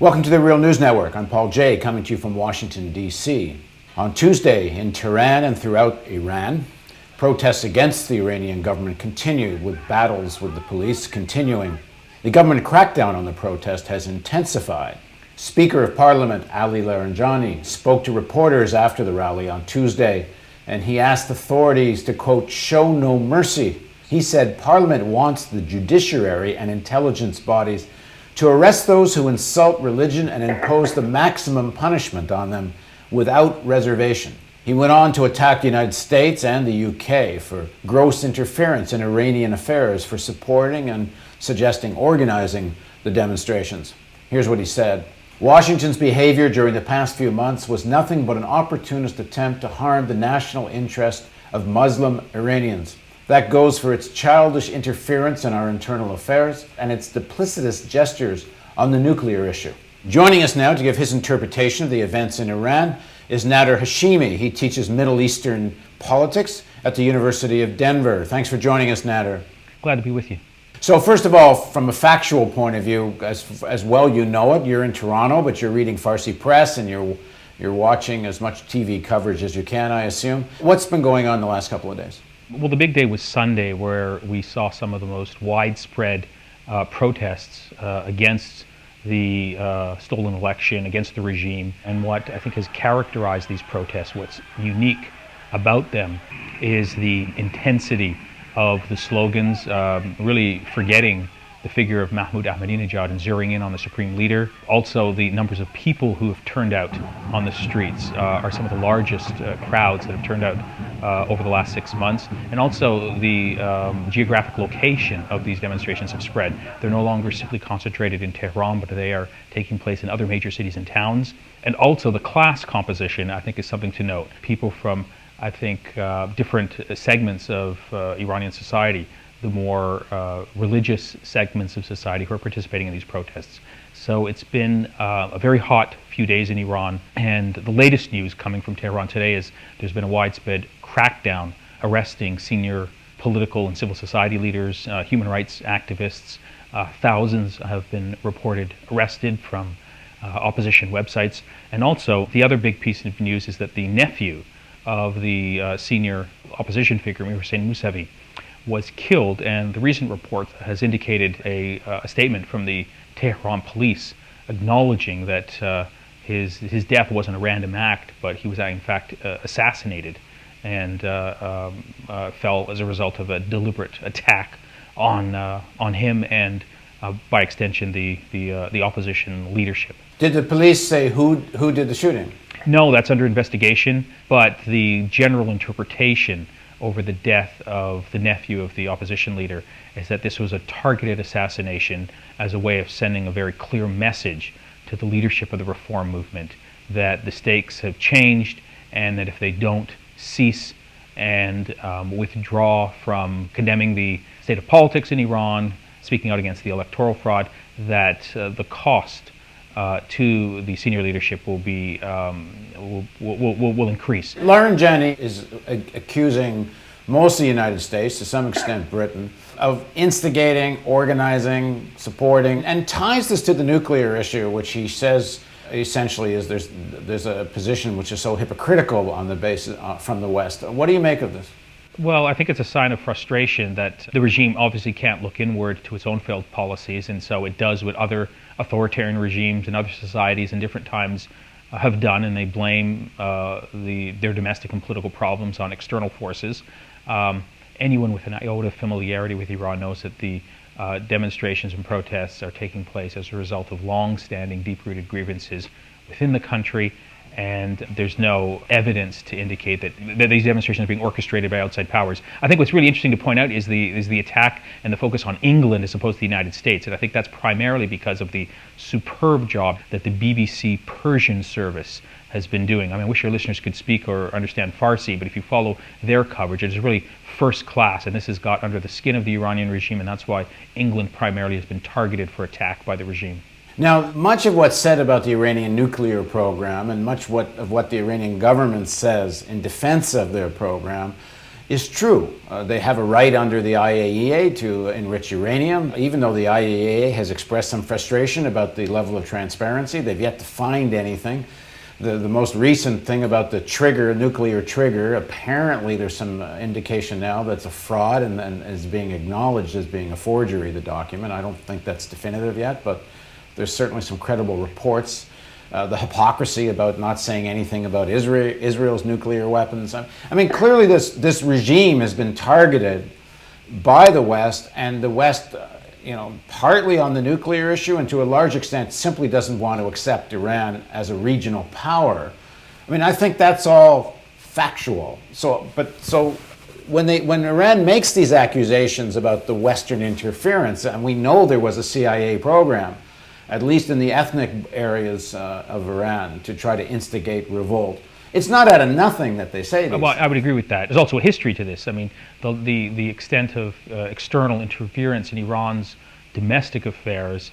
Welcome to the Real News Network. I'm Paul Jay, coming to you from Washington, D.C. On Tuesday, in Tehran and throughout Iran, protests against the Iranian government continued, with battles with the police continuing. The government crackdown on the protest has intensified. Speaker of Parliament Ali Larijani spoke to reporters after the rally on Tuesday, and he asked authorities to, quote, show no mercy. He said Parliament wants the judiciary and intelligence bodies to arrest those who insult religion and impose the maximum punishment on them without reservation. He went on to attack the United States and the UK for gross interference in Iranian affairs, for supporting and suggesting organizing the demonstrations. Here's what he said. Washington's behavior during the past few months was nothing but an opportunist attempt to harm the national interest of Muslim Iranians. That goes for its childish interference in our internal affairs and its duplicitous gestures on the nuclear issue. Joining us now to give his interpretation of the events in Iran is Nader Hashemi. He teaches Middle Eastern politics at the University of Denver. Thanks for joining us, Nader. Glad to be with you. So first of all, from a factual point of view, as well you know it, you're in Toronto, but you're reading Farsi press and you're watching as much TV coverage as you can, I assume. What's been going on the last couple of days? Well, the big day was Sunday, where we saw some of the most widespread protests against the stolen election, against the regime. And what I think has characterized these protests, what's unique about them, is the intensity of the slogans, really forgetting the figure of Mahmoud Ahmadinejad and zeroing in on the supreme leader. Also, the numbers of people who have turned out on the streets are some of the largest crowds that have turned out over the last 6 months. And also the geographic location of these demonstrations have spread. They're no longer simply concentrated in Tehran, but they are taking place in other major cities and towns. And also the class composition, I think, is something to note. People from, I think, different segments of Iranian society, the more religious segments of society who are participating in these protests. So it's been a very hot few days in Iran, and the latest news coming from Tehran today is there's been a widespread crackdown arresting senior political and civil society leaders, human rights activists. Thousands have been reported arrested from opposition websites. And also, the other big piece of news is that the nephew of the senior opposition figure, Mir Hossein Mousavi, was killed, and the recent report has indicated a statement from the Tehran police acknowledging that his death wasn't a random act, but he was in fact assassinated and fell as a result of a deliberate attack on him and by extension the opposition leadership. Did the police say who did the shooting? No, that's under investigation, but the general interpretation over the death of the nephew of the opposition leader is that this was a targeted assassination as a way of sending a very clear message to the leadership of the reform movement that the stakes have changed, and that if they don't cease and withdraw from condemning the state of politics in Iran, speaking out against the electoral fraud, that the cost to the senior leadership will be will increase. Larijani is accusing most of the United States, to some extent Britain, of instigating, organizing, supporting, and ties this to the nuclear issue, which he says essentially is there's a position which is so hypocritical on the basis from the West. What do you make of this? Well, I think it's a sign of frustration that the regime obviously can't look inward to its own failed policies, and so it does what other authoritarian regimes and other societies in different times have done, and they blame their domestic and political problems on external forces. Anyone with an iota of familiarity with Iran knows that the demonstrations and protests are taking place as a result of long-standing, deep-rooted grievances within the country, and there's no evidence to indicate that these demonstrations are being orchestrated by outside powers. I think what's really interesting to point out is the attack and the focus on England as opposed to the United States, and I think that's primarily because of the superb job that the BBC Persian service has been doing. I mean, I wish your listeners could speak or understand Farsi, but if you follow their coverage, it is really first class, and this has got under the skin of the Iranian regime, and that's why England primarily has been targeted for attack by the regime. Now, much of what's said about the Iranian nuclear program and much of what the Iranian government says in defense of their program is true. They have a right under the IAEA to enrich uranium, even though the IAEA has expressed some frustration about the level of transparency. They've yet to find anything. The most recent thing about the trigger, nuclear trigger, apparently there's some indication now that's a fraud and is being acknowledged as being a forgery, the document. I don't think that's definitive yet, but there's certainly some credible reports. The hypocrisy about not saying anything about Israel's nuclear weapons. I mean, clearly this regime has been targeted by the West, and the West, partly on the nuclear issue and to a large extent simply doesn't want to accept Iran as a regional power. I mean, I think that's all factual. So when Iran makes these accusations about the Western interference, and we know there was a CIA program, at least in the ethnic areas of Iran, to try to instigate revolt. It's not out of nothing that they say this. Well, I would agree with that. There's also a history to this. I mean, the extent of external interference in Iran's domestic affairs,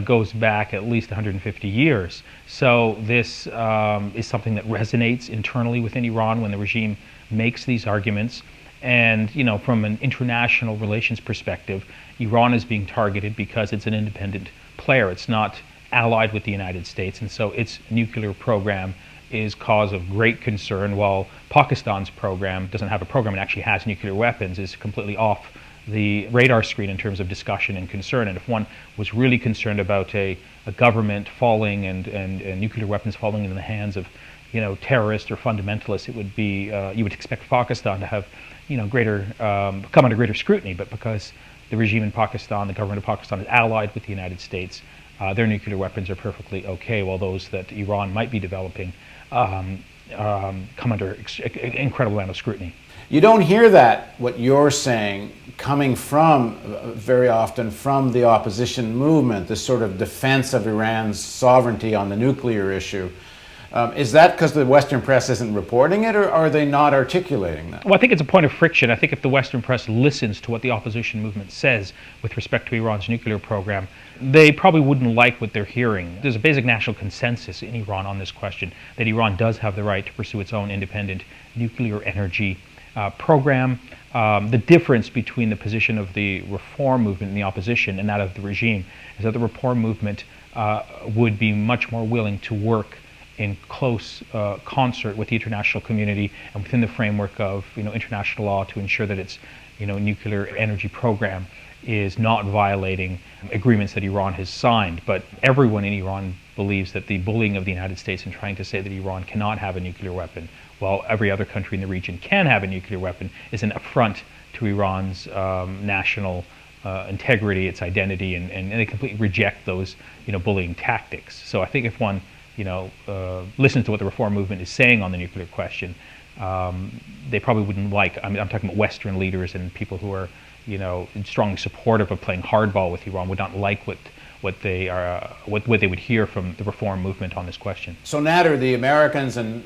goes back at least 150 years. So this is something that resonates internally within Iran when the regime makes these arguments. And, from an international relations perspective, Iran is being targeted because it's an independent player. It's not allied with the United States, and so its nuclear program is cause of great concern, while Pakistan's program doesn't have a program, it actually has nuclear weapons, is completely off the radar screen in terms of discussion and concern. And if one was really concerned about a government falling and nuclear weapons falling into the hands of terrorists or fundamentalists, it would be you would expect Pakistan to have greater come under greater scrutiny. But because the regime in Pakistan, the government of Pakistan, is allied with the United States, their nuclear weapons are perfectly okay, while those that Iran might be developing come under incredible amount of scrutiny. You don't hear that, what you're saying, coming from, very often, from the opposition movement, this sort of defense of Iran's sovereignty on the nuclear issue. Is that because the Western press isn't reporting it, or are they not articulating that? Well, I think it's a point of friction. I think if the Western press listens to what the opposition movement says with respect to Iran's nuclear program, they probably wouldn't like what they're hearing. There's a basic national consensus in Iran on this question, that Iran does have the right to pursue its own independent nuclear energy program. The difference between the position of the reform movement in the opposition and that of the regime is that the reform movement would be much more willing to work in close concert with the international community and within the framework of international law to ensure that its nuclear energy program is not violating agreements that Iran has signed. But everyone in Iran believes that the bullying of the United States in trying to say that Iran cannot have a nuclear weapon while every other country in the region can have a nuclear weapon is an affront to Iran's national integrity, its identity, and they completely reject those bullying tactics. So I think if one listens to what the reform movement is saying on the nuclear question, they probably wouldn't like. I'm talking about Western leaders and people who are strongly supportive of playing hardball with Iran would not like what they would hear from the reform movement on this question. So Nader, the Americans and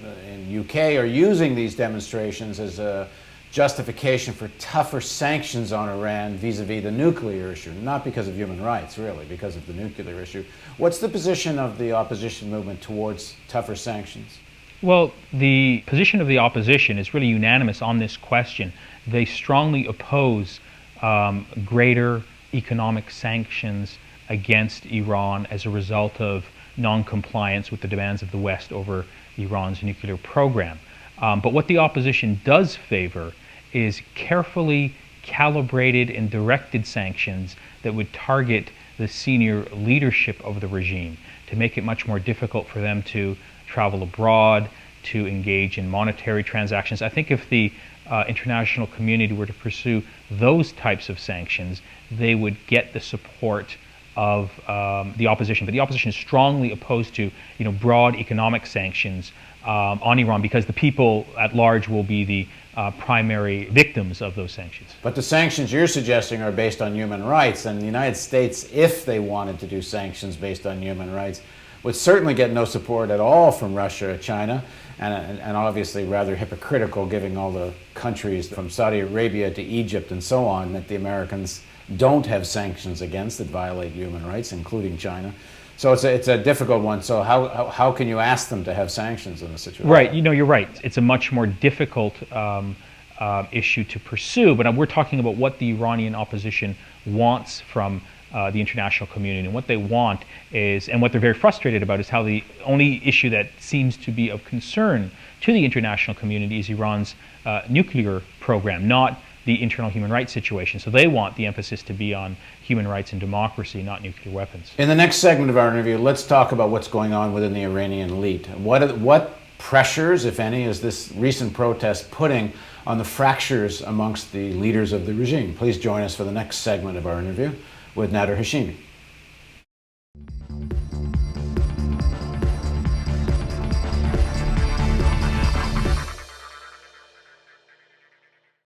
UK are using these demonstrations as a justification for tougher sanctions on Iran vis-a-vis the nuclear issue, not because of human rights, really, because of the nuclear issue. What's the position of the opposition movement towards tougher sanctions? Well, the position of the opposition is really unanimous on this question. They strongly oppose greater economic sanctions against Iran as a result of non-compliance with the demands of the West over Iran's nuclear program. But what the opposition does favor is carefully calibrated and directed sanctions that would target the senior leadership of the regime to make it much more difficult for them to travel abroad, to engage in monetary transactions. I think if the international community were to pursue those types of sanctions, they would get the support of the opposition. But the opposition is strongly opposed to broad economic sanctions on Iran because the people at large will be the primary victims of those sanctions. But the sanctions you're suggesting are based on human rights, and the United States, if they wanted to do sanctions based on human rights, would certainly get no support at all from Russia or China, and obviously rather hypocritical given all the countries from Saudi Arabia to Egypt and so on that the Americans don't have sanctions against that violate human rights, including China. So it's a difficult one. So how can you ask them to have sanctions in this situation? Right. You're right. It's a much more difficult issue to pursue, but we're talking about what the Iranian opposition wants from the international community. And what they want is, and what they're very frustrated about, is how the only issue that seems to be of concern to the international community is Iran's nuclear program, not the internal human rights situation. So they want the emphasis to be on human rights and democracy, not nuclear weapons. In the next segment of our interview, let's talk about what's going on within the Iranian elite. What pressures, if any, is this recent protest putting on the fractures amongst the leaders of the regime? Please join us for the next segment of our interview with Nader Hashemi.